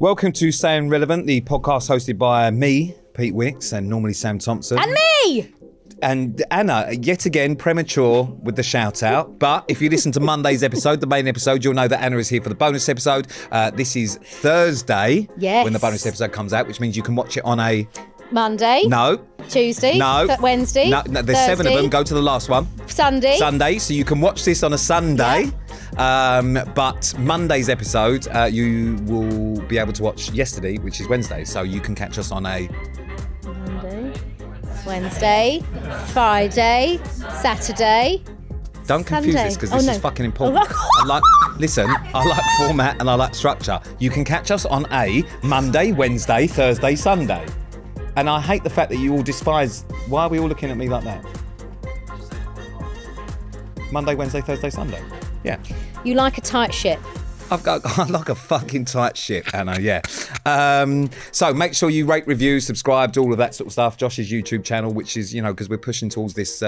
Welcome to Staying Relevant, the podcast hosted by me, Pete Wicks, and normally Sam Thompson. And me! And Anna, yet again, premature with the shout out. But if you listen to Monday's episode, the main episode, you'll know that Anna is here for the bonus episode. This is Thursday when the bonus episode comes out, which means you can watch it on a... Monday. No. Tuesday. No. Wednesday. No, there's Thursday, 7 of them. Go to the last one. Sunday. So you can watch this on a Sunday. Yeah. But Monday's episode, you will be able to watch yesterday, which is Wednesday. So you can catch us on a... Monday, Wednesday, Friday, Saturday. Don't confuse this because this is fucking important. I like format and I like structure. You can catch us on a Monday, Wednesday, Thursday, Sunday. And I hate the fact that you all despise... Why are we all looking at me like that? Monday, Wednesday, Thursday, Sunday. Yeah. You like a tight ship. I like a fucking tight ship, Anna, yeah. So make sure you rate, review, subscribe to all of that sort of stuff. Josh's YouTube channel, which is, because we're pushing towards this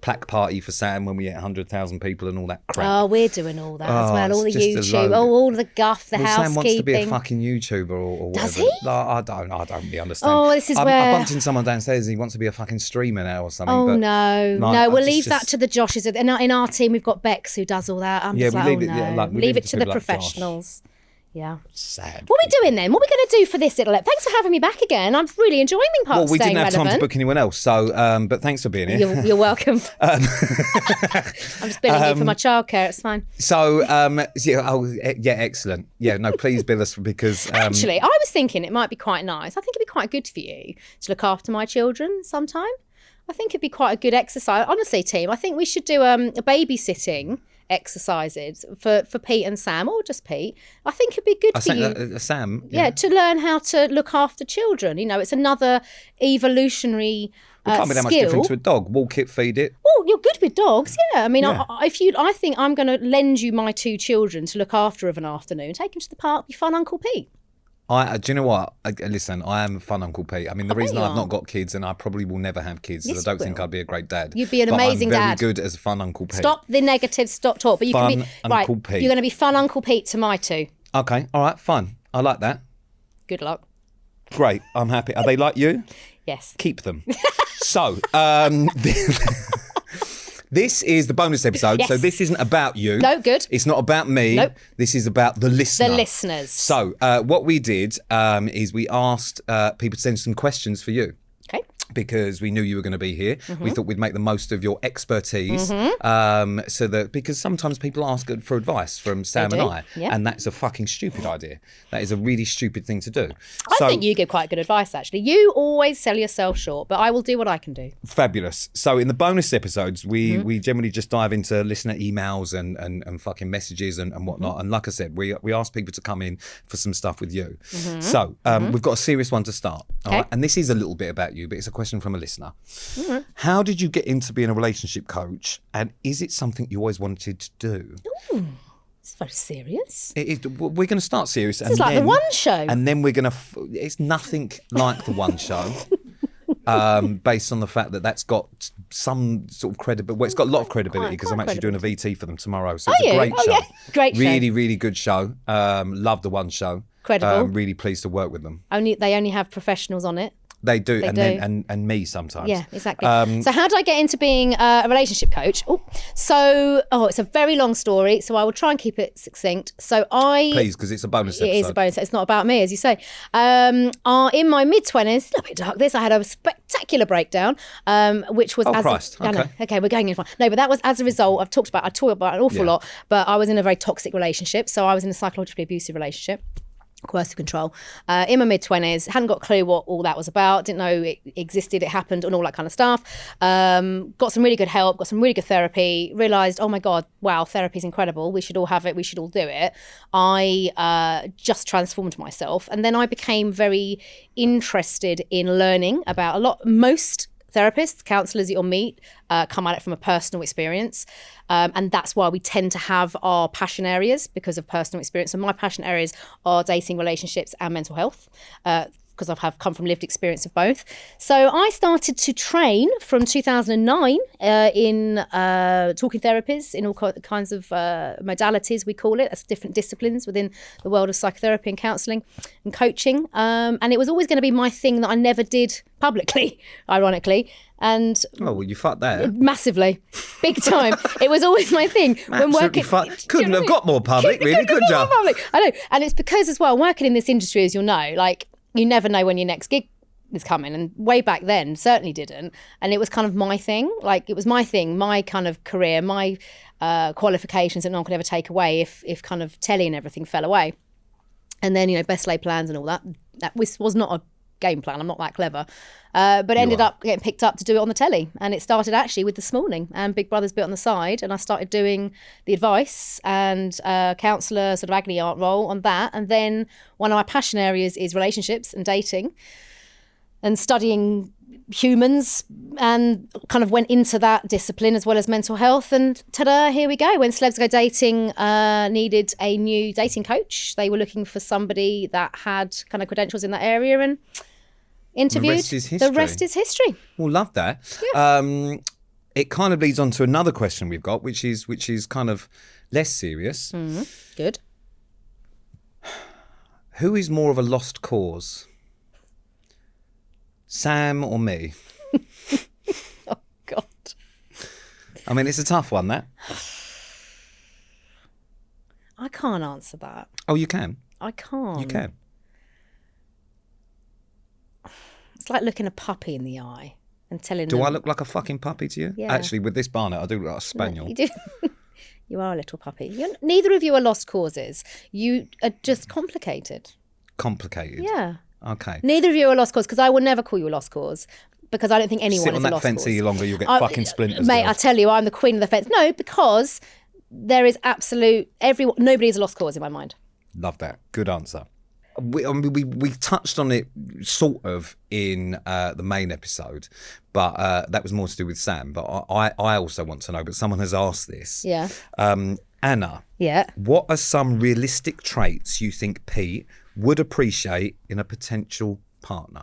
plaque party for Sam when we get 100,000 people and all that crap. Oh, we're doing all that as well. All the just YouTube, all the guff, the housekeeping. Sam wants to be a fucking YouTuber or whatever. Does he? I don't really understand. Oh, this is I bumped into someone downstairs and he wants to be a fucking streamer now or something. Oh, but no, we'll leave that to the Joshes. In our team, we've got Bex who does all that. We leave it to the like professionals. Yeah. Sad. What are we doing then? What are we going to do for this little... Thanks for having me back again. I'm really enjoying being part of Staying Relevant. Well, we didn't have time to book anyone else, so but thanks for being here. You're welcome. I'm just billing you for my childcare. It's fine. So, excellent. Yeah, no, please bill us because... Actually, I was thinking it might be quite nice. I think it'd be quite good for you to look after my children sometime. I think it'd be quite a good exercise. Honestly, team, I think we should do a babysitting exercises for Pete and Sam, or just Pete. I think it'd be good for you. Sam? Yeah, to learn how to look after children. It's another evolutionary It can't be that much different to a dog. Walk it, feed it. Well, you're good with dogs, yeah. I mean, yeah. I think I'm going to lend you my 2 children to look after of an afternoon. Take them to the park, be fun Uncle Pete. Do you know what? Listen, I am a fun Uncle Pete. I mean, the reason I've not got kids, and I probably will never have kids, is I don't think I'd be a great dad. You'd be an amazing dad. I'm very good as a fun Uncle Pete. Stop the negative, stop talk. But you can be Uncle Pete. You're going to be fun Uncle Pete to my 2. Okay, all right, fun. I like that. Good luck. Great, I'm happy. Are they like you? Yes. Keep them. So, this is the bonus episode, yes. So this isn't about you. No, good. It's not about me. Nope. This is about the listener. The listeners. So what we did is we asked people to send some questions for you. Okay. Because we knew you were going to be here. Mm-hmm. We thought we'd make the most of your expertise. Mm-hmm. Because sometimes people ask for advice from Sam and I, and that's a fucking stupid idea. That is a really stupid thing to do. I think you give quite good advice, actually. You always sell yourself short, but I will do what I can do. Fabulous. So in the bonus episodes, we generally just dive into listener emails and fucking messages and whatnot. Mm-hmm. And like I said, we asked people to come in for some stuff with you. Mm-hmm. So we've got a serious one to start. All right? And this is a little bit about you, but it's a question from a listener. Mm-hmm. How did you get into being a relationship coach, and is it something you always wanted to do? Ooh, it's very serious. We're going to start serious. This is like the One Show. And then we're going to... It's nothing like the One Show. Based on the fact that that's got some sort of credibility. Well, it's got a lot of credibility because I'm actually doing a VT for them tomorrow. So it's a great show. Yeah. Great show. Really, really good show. Love the One Show. Credible. Really pleased to work with them. They only have professionals on it. They do, and me sometimes. Yeah, exactly. So how did I get into being a relationship coach? It's a very long story, so I will try and keep it succinct. Please, because it's a bonus episode. It is a bonus. It's not about me, as you say. In my mid-20s, a little bit dark this, I had a spectacular breakdown, which was... Okay, we're going in. No, but that was as a result, I talked about an awful lot, but I was in a very toxic relationship. So I was in a psychologically abusive relationship. Coercive control in my mid-20s, hadn't got a clue what all that was about, didn't know it existed, it happened and all that kind of stuff. Got some really good help, got some really good therapy, realised, oh my God, wow, therapy's incredible, we should all have it, we should all do it. I just transformed myself, and then I became very interested in learning about most therapists, counsellors you'll meet come at it from a personal experience. And that's why we tend to have our passion areas, because of personal experience. And my passion areas are dating, relationships and mental health. because I've come from lived experience of both. So I started to train from 2009 in talking therapies in all kinds of modalities, we call it. That's different disciplines within the world of psychotherapy and counselling and coaching. And it was always going to be my thing that I never did publicly, ironically. And you fucked that massively, big time. It was always my thing. When working, couldn't have got more public, really, could you? I know, and it's because as well, working in this industry, as you'll know, like you never know when your next gig is coming, and way back then certainly didn't. And it was kind of my thing, like it was my thing, my kind of career, my qualifications that no one could ever take away if kind of telly and everything fell away. And then best laid plans and all that. That was not a game plan. I'm not that clever. But ended up getting picked up to do it on the telly. And it started actually with This Morning and Big Brother's Bit on the Side. And I started doing the advice and counsellor sort of agony aunt role on that. And then one of my passion areas is relationships and dating and studying humans, and kind of went into that discipline as well as mental health. And ta-da, here we go. When Celebs Go Dating needed a new dating coach, they were looking for somebody that had kind of credentials in that area, and interviewed. The rest is history. Well, love that. Yeah. It kind of leads on to another question we've got, which is kind of less serious. Mm-hmm. Good. Who is more of a lost cause? Sam or me? Oh, God. I mean, it's a tough one, that. I can't answer that. Oh, you can? I can't. You can. It's like looking a puppy in the eye and telling them... Do I look like a fucking puppy to you? Yeah. Actually, with this barnet, I do look like a spaniel. No, you do. You are a little puppy. Neither of you are lost causes. You are just complicated. Complicated? Yeah. Okay. Neither of you are a lost cause, because I will never call you a lost cause, because I don't think anyone is a lost cause. Sit on that fence any longer, you'll get fucking splinters. Mate, I tell you, I'm the queen of the fence. No, because there is nobody is a lost cause in my mind. Love that. Good answer. We touched on it sort of in the main episode, but that was more to do with Sam. But I also want to know, but someone has asked this. Yeah. Anna. Yeah. What are some realistic traits you think Pete would appreciate in a potential partner?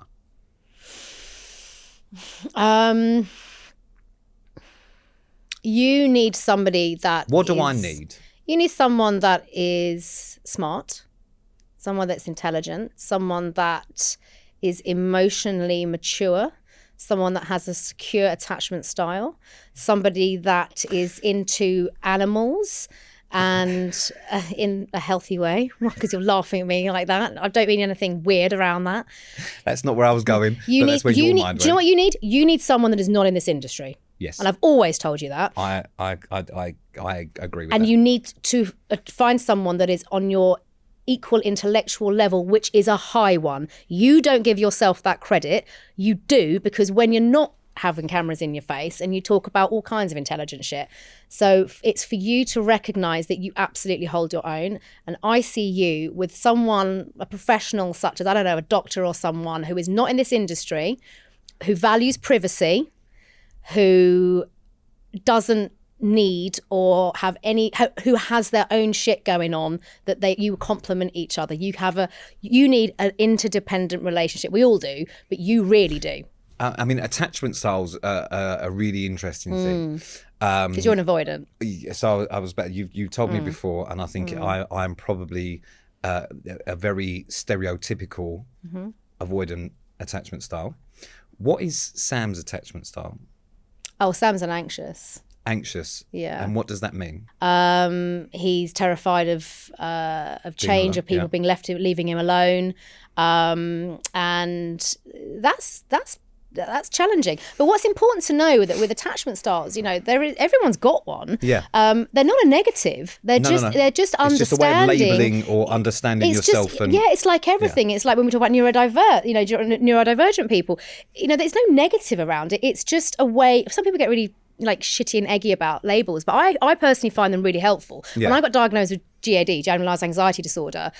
You need somebody that What do I need? You need someone that is smart, someone that's intelligent, someone that is emotionally mature, someone that has a secure attachment style, somebody that is into animals and in a healthy way, because you're laughing at me like that. I don't mean anything weird around that. That's not where I was going. That's where your mind went. Do you know what you need? You need someone that is not in this industry. Yes. And I've always told you that. I agree with that. And you need to find someone that is on your equal intellectual level, which is a high one. You don't give yourself that credit. You do, because when you're not having cameras in your face and you talk about all kinds of intelligent shit. So it's for you to recognize that you absolutely hold your own. And I see you with someone, a professional such as, I don't know, a doctor or someone who is not in this industry, who values privacy, who doesn't need or have any, who has their own shit going on, that you complement each other. You need an interdependent relationship. We all do, but you really do. I mean, attachment styles are a really interesting thing. Because you're an avoidant. So I was better. You told me before, and I think I'm probably a very stereotypical avoidant attachment style. What is Sam's attachment style? Oh, Sam's an anxious. Anxious. Yeah. And what does that mean? He's terrified of change, of people being leaving him alone, and that's challenging. But what's important to know that with attachment styles, everyone's got one. Yeah. They're not a negative. They're just understanding. It's just a way of labeling or understanding yourself. It's like everything. Yeah. It's like when we talk about neurodivergent people. There's no negative around it. It's just a way. Some people get really shitty and eggy about labels, but I personally find them really helpful. Yeah. When I got diagnosed with GAD, generalized anxiety disorder,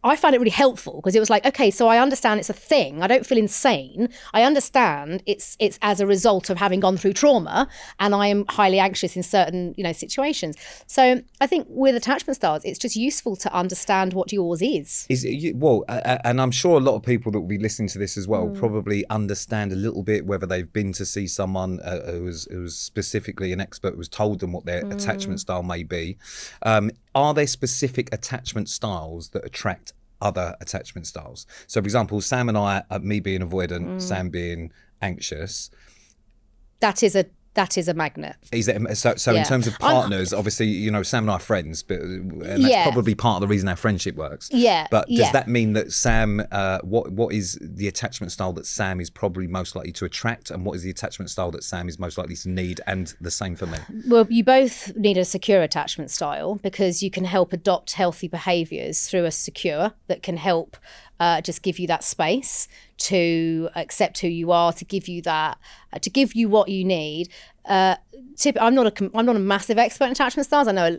I found it really helpful because it was like, okay, so I understand it's a thing. I don't feel insane. I understand it's as a result of having gone through trauma, and I am highly anxious in certain, situations. So I think with attachment styles, it's just useful to understand what yours is. And I'm sure a lot of people that will be listening to this as well probably understand a little bit, whether they've been to see someone who was specifically an expert who was told them what their attachment style may be. Are there specific attachment styles that attract other attachment styles? So, for example, Sam and I, me being avoidant, Sam being anxious. That is a magnet. So in terms of partners, obviously, Sam and I are friends, and that's probably part of the reason our friendship works. Yeah. But does that mean that Sam, what is the attachment style that Sam is probably most likely to attract, and what is the attachment style that Sam is most likely to need, and the same for me? Well, you both need a secure attachment style because you can help adopt healthy behaviours through a secure that can help just give you that space to accept who you are, to give you that, to give you what you need. I'm not a massive expert in attachment styles. I know,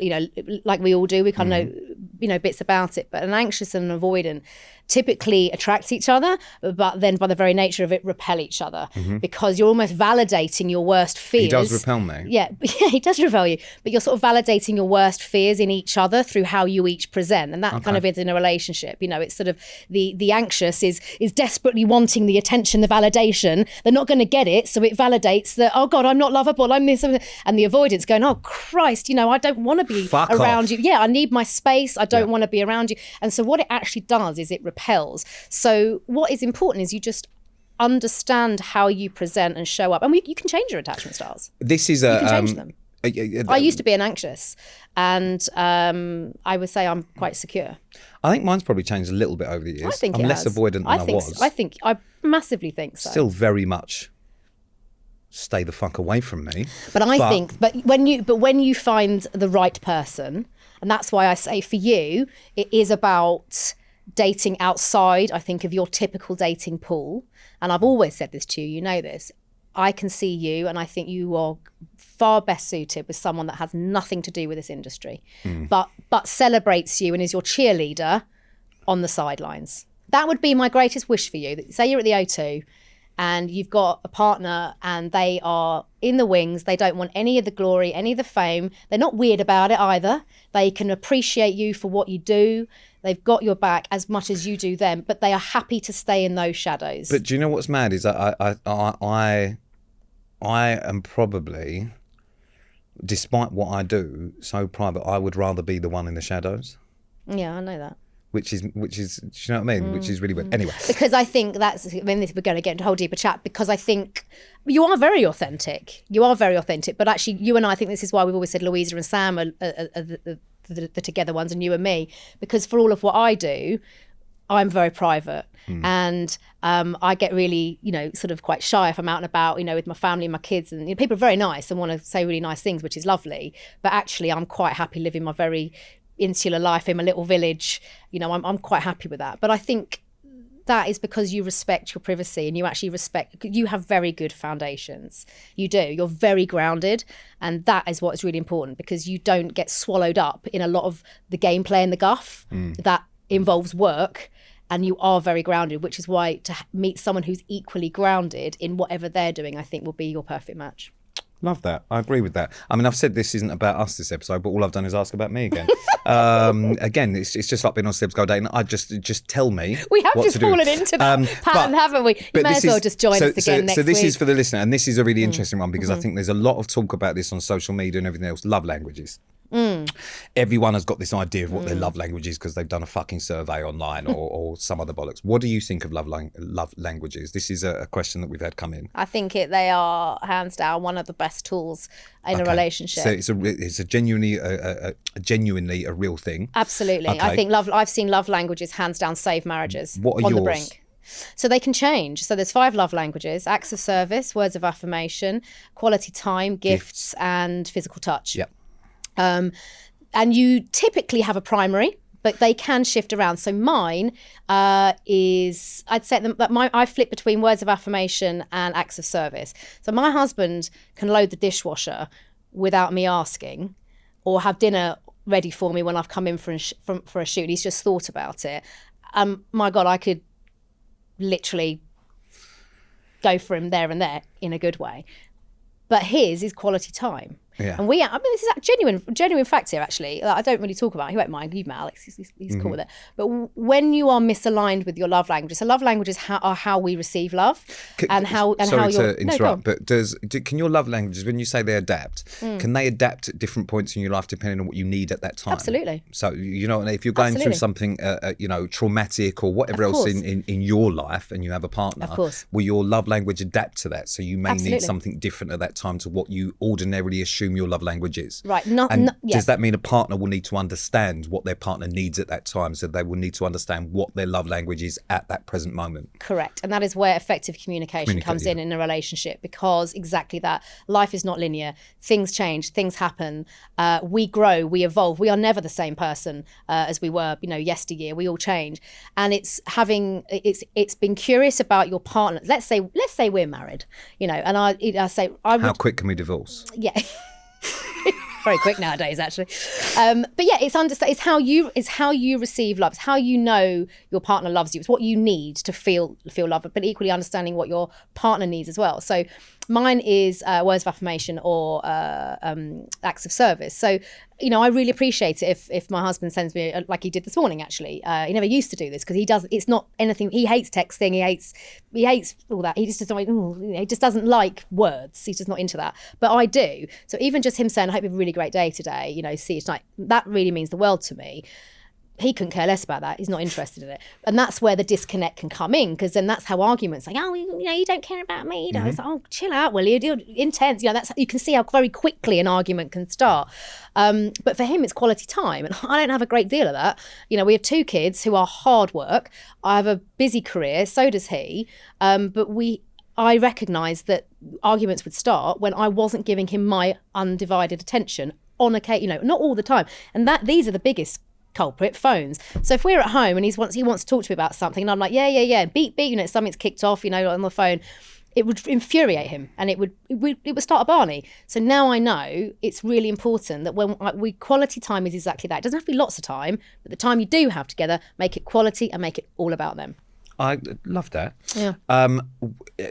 like we all do, we kind of know, bits about it. But an anxious and an avoidant typically attract each other, but then by the very nature of it, repel each other because you're almost validating your worst fears. He does repel me. Yeah, he does repel you, but you're sort of validating your worst fears in each other through how you each present, and that kind of is in a relationship. It's sort of the anxious is desperately wanting the attention, the validation. They're not going to get it, so it validates that, oh God, I'm not lovable, I'm this, and the avoidance going, oh Christ, I don't want to be around you. Yeah, I need my space. I don't want to be around you. And so what it actually does is it repels. So what is important is you just understand how you present and show up, and you can change your attachment styles. You can change them. I used to be an anxious, and I would say I'm quite secure. I think mine's probably changed a little bit over the years. I think I'm less avoidant than I was. I massively think so. Still very much stay the fuck away from me. But when you find the right person, and that's why I say for you, it is about dating outside, I think, of your typical dating pool. And I've always said this to you, this. I can see you, and I think you are far best suited with someone that has nothing to do with this industry, but celebrates you and is your cheerleader on the sidelines. That would be my greatest wish for you. Say you're at the O2 and you've got a partner and they are in the wings. They don't want any of the glory, any of the fame. They're not weird about it either. They can appreciate you for what you do. They've got your back as much as you do them, but they are happy to stay in those shadows. But do you know what's mad is I am probably, despite what I do, so private. I would rather be the one in the shadows. Yeah, I know that. Which is, do you know what I mean? Which is really weird. Anyway. Because I think we're going to get into a whole deeper chat, because I think you are very authentic. But actually, you and I think this is why we've always said Louisa and Sam are the together ones, and you and me, because for all of what I do, I'm very private. And I get really, sort of quite shy if I'm out and about, with my family and my kids, and people are very nice and want to say really nice things, which is lovely. But actually, I'm quite happy living my very insular life in my little village. I'm quite happy with that. But I think that is because you respect your privacy, and you actually you have very good foundations. You do. You're very grounded, and that is what is really important, because you don't get swallowed up in a lot of the gameplay and the guff that involves work. And you are very grounded, which is why to meet someone who's equally grounded in whatever they're doing, I think will be your perfect match. Love that. I agree with that. I mean, I've said this isn't about us this episode, but all I've done is ask about me again. Again, it's just like being on Celebs Go Dating. I just tell me. We have just fallen into that pattern, haven't we? You may as well just join us again next week. So this is for the listener, and this is a really interesting one, because I think there's a lot of talk about this on social media and everything else. Love languages. Everyone has got this idea of what their love language is because they've done a fucking survey online or some other bollocks. What do you think of love languages? This is a question that we've had come in. I think they are hands down one of the best tools in a relationship. So it's a genuinely a real thing. Absolutely. Okay. I think I've seen love languages hands down save marriages. What are on yours? The brink. So they can change. So there's 5 love languages: acts of service, words of affirmation, quality time, gifts. And physical touch. Yep. And you typically have a primary, but they can shift around. So mine is, I'd say that I flip between words of affirmation and acts of service. So my husband can load the dishwasher without me asking, or have dinner ready for me when I've come in for a shoot. He's just thought about it. my God, I could literally go for him there and there in a good way. But his is quality time. Yeah. And this is a genuine fact here, actually. I don't really talk about it. He won't mind. You've met Alex. He's cool with it. But when you are misaligned with your love languages, so love languages are how we receive love, Sorry to interrupt, but can your love languages, when you say they adapt, can they adapt at different points in your life depending on what you need at that time? Absolutely. So if you're going through something traumatic or whatever else in your life, and you have a partner, of course, will your love language adapt to that? So you may Absolutely. need something different at that time to what you ordinarily assume your love language is. Right. Does that mean a partner will need to understand what their partner needs at that time? So they will need to understand what their love language is at that present moment. Correct. And that is where effective communication comes in a relationship, because exactly that. Life is not linear. Things change. Things happen. We grow. We evolve. We are never the same person as we were, yesteryear. We all change. And it's being curious about your partner. Let's say we're married, and I say, how quick can we divorce? Yeah. Very quick nowadays, actually. But yeah, it's how you receive love. It's how you know your partner loves you. It's what you need to feel love, but equally understanding what your partner needs as well. So mine is words of affirmation or acts of service. So, I really appreciate it if my husband sends me, like he did this morning, actually. He never used to do this because it's not anything. He hates texting. He hates all that. He just doesn't, he just doesn't like words. He's just not into that. But I do. So even just him saying, I hope you have a really great day today, see you tonight, that really means the world to me. He couldn't care less about that. He's not interested in it. And that's where the disconnect can come in, because then that's how arguments like, you don't care about me. It's like, oh, chill out, will you? You're intense. That's you can see how very quickly an argument can start. But for him, it's quality time. And I don't have a great deal of that. We have 2 kids who are hard work. I have a busy career. So does he. But I recognised that arguments would start when I wasn't giving him my undivided attention on occasion, not all the time. And these are the biggest culprit, phones. So if we're at home and he wants to talk to me about something and I'm like, yeah, beep, something's kicked off, on the phone, it would infuriate him and it would start a Barney. So now I know it's really important that when quality time is exactly that. It doesn't have to be lots of time, but the time you do have together, make it quality and make it all about them. I love that. Yeah.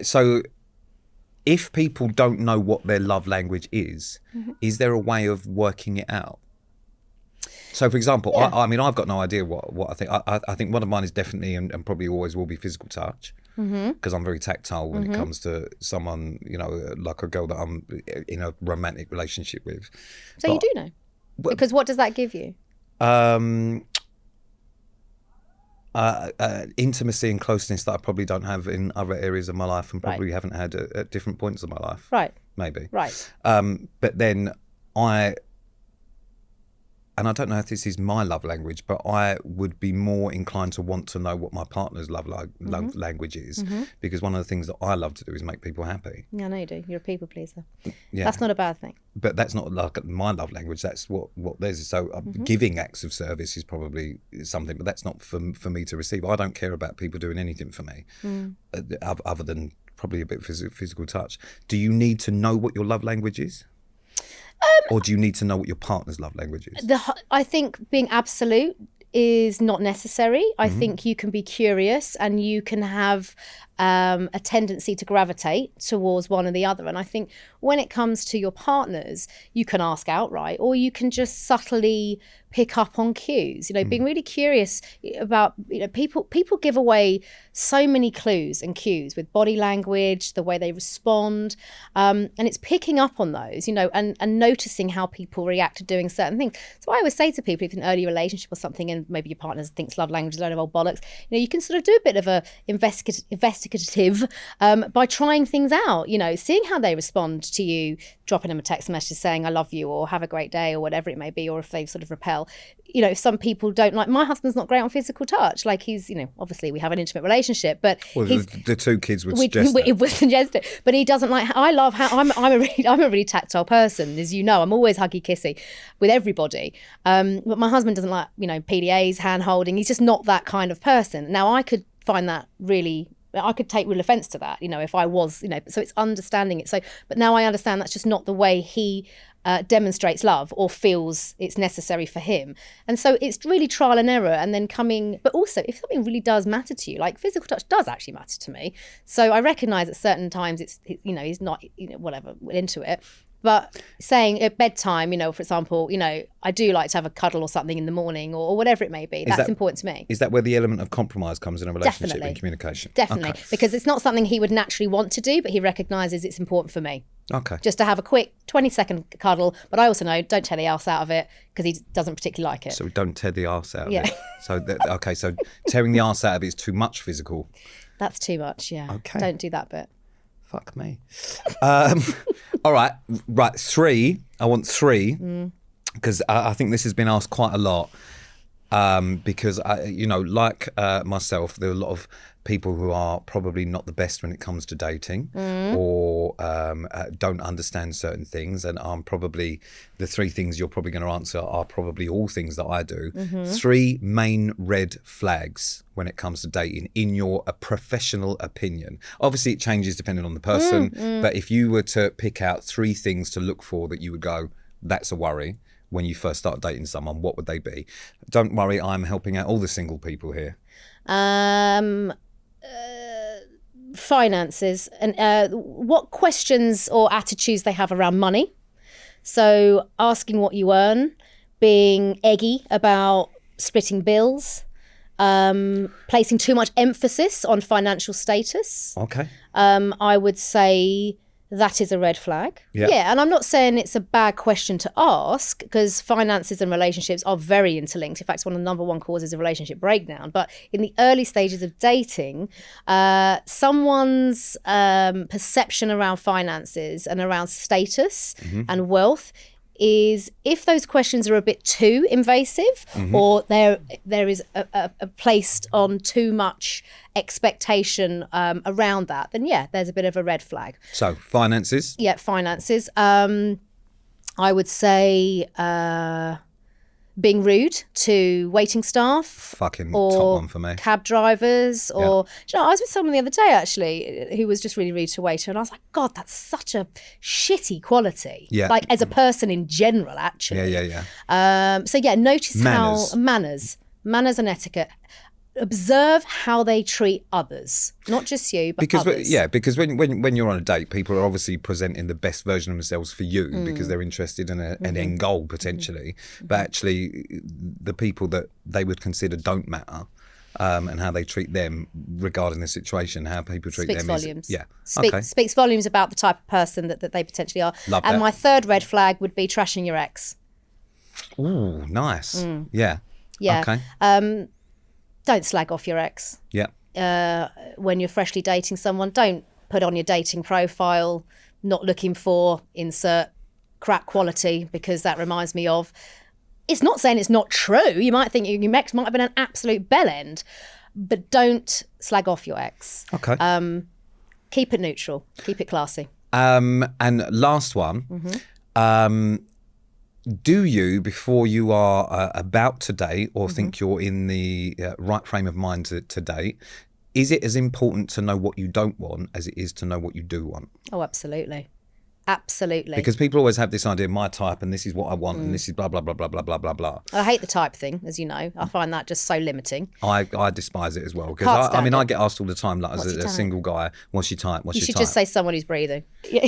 So if people don't know what their love language is there a way of working it out? So, for example, yeah. I mean, I've got no idea what I think. I think one of mine is definitely and probably always will be physical touch, because I'm very tactile when it comes to someone, like a girl that I'm in a romantic relationship with. So you do know? Because what does that give you? Intimacy and closeness that I probably don't have in other areas of my life and probably haven't had at different points of my life. Right. Maybe. Right. But then and I don't know if this is my love language, but I would be more inclined to want to know what my partner's love language is, because one of the things that I love to do is make people happy. Yeah, I know you do. You're a people pleaser. Yeah. That's not a bad thing. But that's not like my love language. That's what theirs is. So giving acts of service is probably something, but that's not for me to receive. I don't care about people doing anything for me other than probably a bit physical touch. Do you need to know what your love language is? Or do you need to know what your partner's love language is? I think being absolute is not necessary. I think you can be curious and you can have a tendency to gravitate towards one or the other. And I think when it comes to your partners, you can ask outright, or you can just subtly pick up on cues. Being really curious about, people give away so many clues and cues with body language, the way they respond, and it's picking up on those, and noticing how people react to doing certain things. So I always say to people, if you're in an early relationship or something, and maybe your partner thinks love language is a load of old bollocks, you can sort of do a bit of a investigative by trying things out, seeing how they respond to you, dropping them a text message saying I love you or have a great day or whatever it may be, or if they sort of repel. Some people don't like, my husband's not great on physical touch. Like he's, obviously we have an intimate relationship, but the 2 kids would suggest it would suggest it. But he doesn't like, I love how I'm a really tactile person, as you know. I'm always huggy kissy with everybody. But my husband doesn't like, PDAs, hand holding. He's just not that kind of person. Now I could find that really, I could take real offence to that, if I was, so it's understanding it. So, but now I understand that's just not the way he demonstrates love or feels it's necessary for him. And so it's really trial and error, and then but also if something really does matter to you, like physical touch does actually matter to me. So I recognise at certain times he's not, whatever, into it. But saying at bedtime, for example, I do like to have a cuddle or something in the morning or whatever it may be. That's important to me. Is that where the element of compromise comes in a relationship? Definitely. And communication? Definitely. Okay. Because it's not something he would naturally want to do, but he recognises it's important for me. Okay. Just to have a quick 20-second cuddle. But I also know, don't tear the arse out of it, because he doesn't particularly like it. So don't tear the arse out of it. So tearing the arse out of it is too much physical. That's too much, yeah. Okay. Don't do that bit. Fuck me. All right. 3. I want 3 because I think this has been asked quite a lot because, like myself, there are a lot of people who are probably not the best when it comes to dating or don't understand certain things. And I'm probably, the 3 things you're probably going to answer are probably all things that I do. 3 main red flags when it comes to dating, in your professional opinion. Obviously, it changes depending on the person. But if you were to pick out 3 things to look for that you would go, that's a worry, when you first start dating someone, what would they be? Don't worry, I'm helping out all the single people here. Finances and what questions or attitudes they have around money. So asking what you earn, being eggy about splitting bills, placing too much emphasis on financial status. Okay. I would say that is a red flag. Yeah, and I'm not saying it's a bad question to ask, because finances and relationships are very interlinked. In fact, it's one of the number 1 causes of relationship breakdown. But in the early stages of dating, someone's perception around finances and around status and wealth is, if those questions are a bit too invasive or there is a placed on too much expectation around that, then yeah, there's a bit of a red flag. So finances? Yeah, finances. I would say being rude to waiting staff. Fucking top one for me. Cab drivers or, I was with someone the other day actually who was just really rude to a waiter, and I was like, God, that's such a shitty quality. Yeah. Like as a person in general, actually. Yeah. So yeah, notice manners. How manners and etiquette. Observe how they treat others, not just you, but others. Yeah, because when you're on a date, people are obviously presenting the best version of themselves for you because they're interested in an end goal potentially. But actually, the people that they would consider don't matter, and how they treat them regarding the situation, how people treat them volumes. Speaks volumes about the type of person that they potentially are. Love that. My 3rd red flag would be trashing your ex. Ooh, nice. Yeah. Okay. Don't slag off your ex. Yeah. When you're freshly dating someone, don't put on your dating profile, not looking for insert crap quality, because that reminds me of, it's not saying it's not true. You might think your ex might have been an absolute bellend, but don't slag off your ex. Okay. Keep it neutral. Keep it classy. And last one. Do you, before you are about to date or think you're in the right frame of mind to date, is it as important to know what you don't want as it is to know what you do want? Oh, absolutely. Absolutely. Because people always have this idea, my type, and this is what I want, and this is blah, blah, blah, blah, blah, blah, blah, blah. I hate the type thing, as you know. I find that just so limiting. I despise it as well. Because I get asked all the time, like, as a single guy, what's your type? What's your type? You should just say someone who's breathing. Yeah.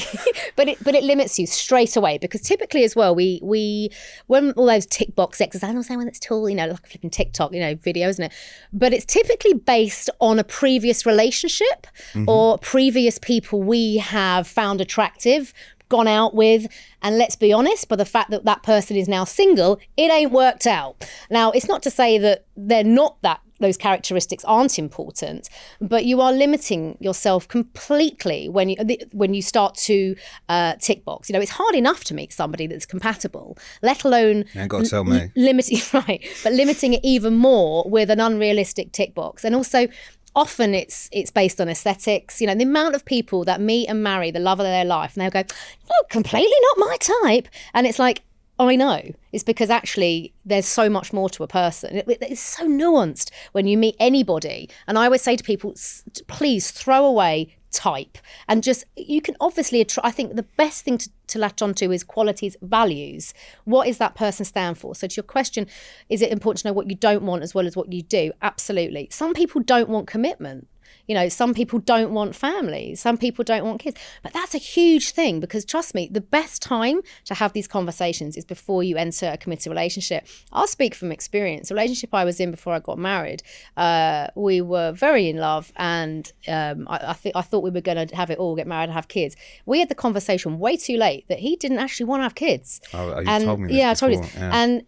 but it limits you straight away, because typically as well, we when all those tick box exercises, I'm not saying when it's tall, like a flipping TikTok, video, isn't it? But it's typically based on a previous relationship or previous people we have found attractive, gone out with, and let's be honest, by the fact that that person is now single, it ain't worked out. Now, it's not to say that they're not those characteristics aren't important, but you are limiting yourself completely when you start to tick box. It's hard enough to meet somebody that's compatible, let alone you ain't got to tell me. Limiting it even more with an unrealistic tick box. And also, often it's based on aesthetics. The amount of people that meet and marry the love of their life, and they'll go, oh, completely not my type. And it's like, I know. It's because actually there's so much more to a person. It's so nuanced when you meet anybody. And I always say to people, please throw away type. And just, you can obviously, I think the best thing to latch onto is qualities, values. What is that person stand for? So to your question, is it important to know what you don't want as well as what you do? Absolutely. Some people don't want commitment. You know, some people don't want families, some people don't want kids, but that's a huge thing, because trust me, the best time to have these conversations is before you enter a committed relationship. I'll speak from experience. The relationship I was in before I got married, we were very in love, and I thought we were going to have it all, get married and have kids. We had the conversation way too late that he didn't actually want to have kids. Oh, you told me this Yeah, before. I told you. Yeah.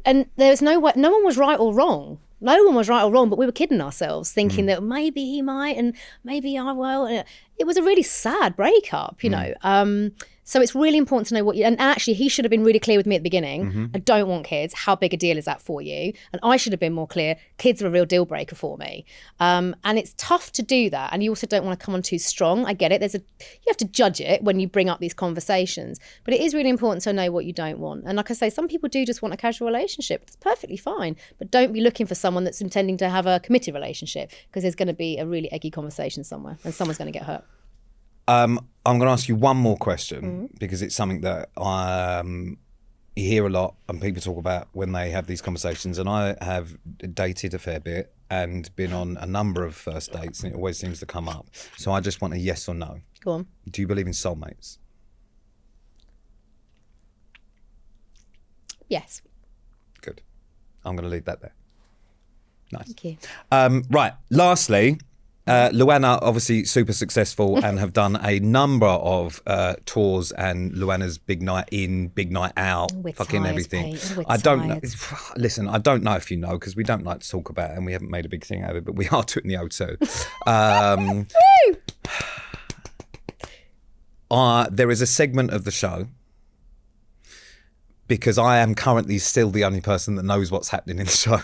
And there was no one was right or wrong. No one was right or wrong, but we were kidding ourselves, thinking that maybe he might and maybe I will. It was a really sad breakup, you know. So it's really important to know what you, and actually he should have been really clear with me at the beginning. I don't want kids. How big a deal is that for you? And I should have been more clear. Kids are a real deal breaker for me. And it's tough to do that. And you also don't want to come on too strong. I get it. You have to judge it when you bring up these conversations, but it is really important to know what you don't want. And like I say, some people do just want a casual relationship. That's perfectly fine, but don't be looking for someone that's intending to have a committed relationship, because there's going to be a really eggy conversation somewhere and someone's going to get hurt. I'm going to ask you one more question, because it's something that you hear a lot and people talk about when they have these conversations. And I have dated a fair bit and been on a number of first dates, and it always seems to come up. So I just want a yes or no. Go on. Do you believe in soulmates? Yes. Good. I'm going to leave that there. Nice. Thank you. Right. Lastly, Luana, obviously super successful and have done a number of tours, and Luana's big night in, big night out, fucking everything. I don't know. Listen, I don't know if you know, because we don't like to talk about it and we haven't made a big thing out of it, but we are doing the O2. There is a segment of the show, because I am currently still the only person that knows what's happening in the show.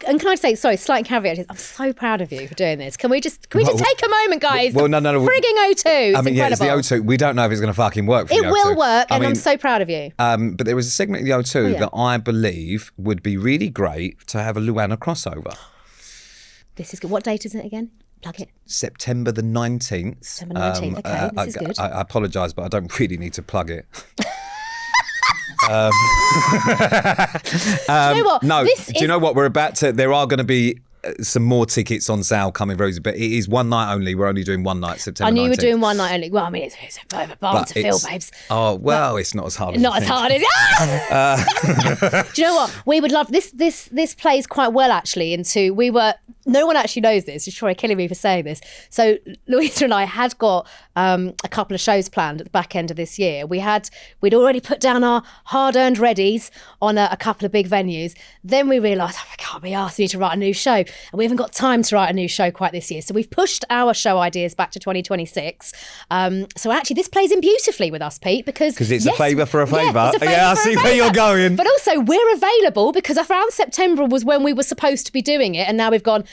And can I say, sorry, slight caveat is, I'm so proud of you for doing this. Can we just take a moment, guys? Well, no. Frigging O2. It's incredible. Yeah, it's the O2. We don't know if it's going to fucking work for it the O2. Will work, and I'm so proud of you. But there was a segment in the O2 that I believe would be really great to have a Luana crossover. This is good. What date is it again? Plug it. September the 19th. September 19th. Okay, this is good. I apologise, but I don't really need to plug it. Do you know what? No, do you know what? There are going to be some more tickets on sale coming very soon, but it is one night only. We're only doing one night, September 19th. I knew you were doing one night only. Well, I mean, it's a bit of a barn to fill, babes. Oh, well, it's not as hard as Not as hard as... Do you know what? We would love... This plays quite well, actually, into... No one actually knows this. You're probably killing me for saying this. So Louisa and I had got a couple of shows planned at the back end of this year. We'd already put down our hard-earned readies on a couple of big venues. Then we realised, I can't be asked. We need to write a new show. And we haven't got time to write a new show quite this year. So we've pushed our show ideas back to 2026. So actually, this plays in beautifully with us, Pete, because it's a favour for a favour. Yeah, I see where you're going. But also, we're available, because around September was when we were supposed to be doing it. And now we've gone...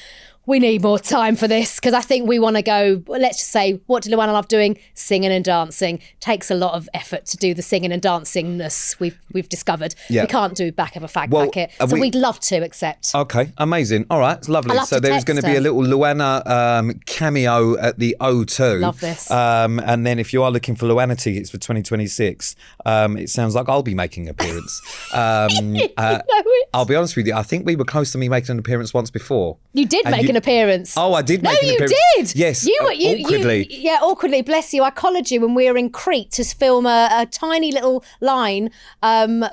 We need more time for this, because I think we want to go, let's just say, what do Luana love doing? Singing and dancing. Takes a lot of effort to do the singing and dancingness we've discovered. Yeah. We can't do back of a fag packet. So we'd love to accept. Okay, amazing. All right, it's lovely. So there's going to be a little Luana cameo at the O2. Love this. And then if you are looking for Luana tickets for 2026, it sounds like I'll be making an appearance. I'll be honest with you, I think we were close to me making an appearance once before. You did make an appearance. Oh, I did make an appearance. No, you did. Yes, awkwardly. Awkwardly. Bless you. I collared you when we were in Crete to film a tiny little line,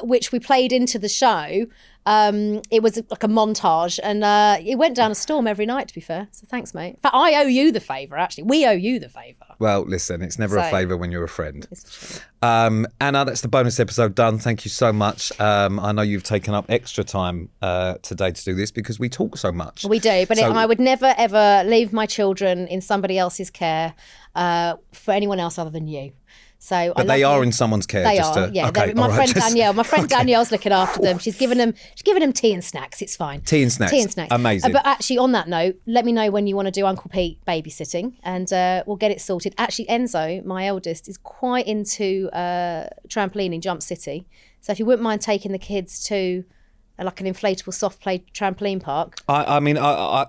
which we played into the show. It was like a montage, and it went down a storm every night, to be fair. So thanks, mate. In fact, I owe you the favour, actually. We owe you the favour. Well, listen, it's never a favour when you're a friend. Anna, that's the bonus episode done. Thank you so much. I know you've taken up extra time today to do this, because we talk so much. We do, but I would never, ever leave my children in somebody else's care for anyone else other than you. But they are in someone's care. They are, yeah. Okay, my friend Danielle. My friend Danielle's looking after them. She's giving them tea and snacks. It's fine. Tea and snacks. Amazing. But actually, on that note, let me know when you want to do Uncle Pete babysitting, and we'll get it sorted. Actually, Enzo, my eldest, is quite into trampolining, Jump City. So if you wouldn't mind taking the kids to like an inflatable soft play trampoline park. I mean, I'll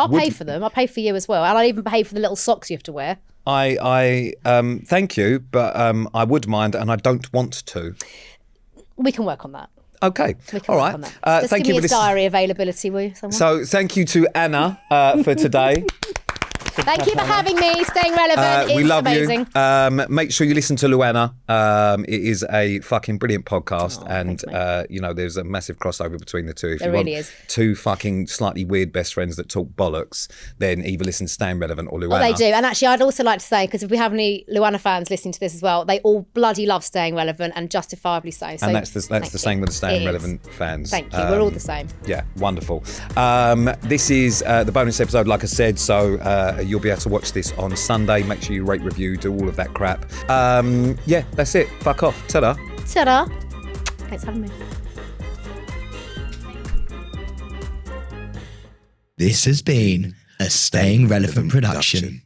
pay for them. I'll pay for you as well. And I'll even pay for the little socks you have to wear. I thank you, but I would mind, and I don't want to. We can work on that. Okay. All right. Just thank give you me for a diary availability, will you? Someone? So thank you to Anna for today. Thank you for having me. Staying relevant we is love amazing. You. Make sure you listen to Luana. It is a fucking brilliant podcast, and thanks, there's a massive crossover between the two. If there you really want is. two fucking slightly weird best friends that talk bollocks, then either listen to Staying Relevant or Luana. Oh, they do. And actually, I'd also like to say, because if we have any Luana fans listening to this as well, they all bloody love Staying Relevant, and justifiably so. And that's the same with the Staying Relevant fans. Thank you. We're all the same. Yeah, wonderful. This is the bonus episode, like I said, so you'll be able to watch this on Sunday. Make sure you rate, review, do all of that crap. Yeah, that's it. Fuck off. Ta-da. Ta-da. Thanks for having me. This has been a Staying Relevant production.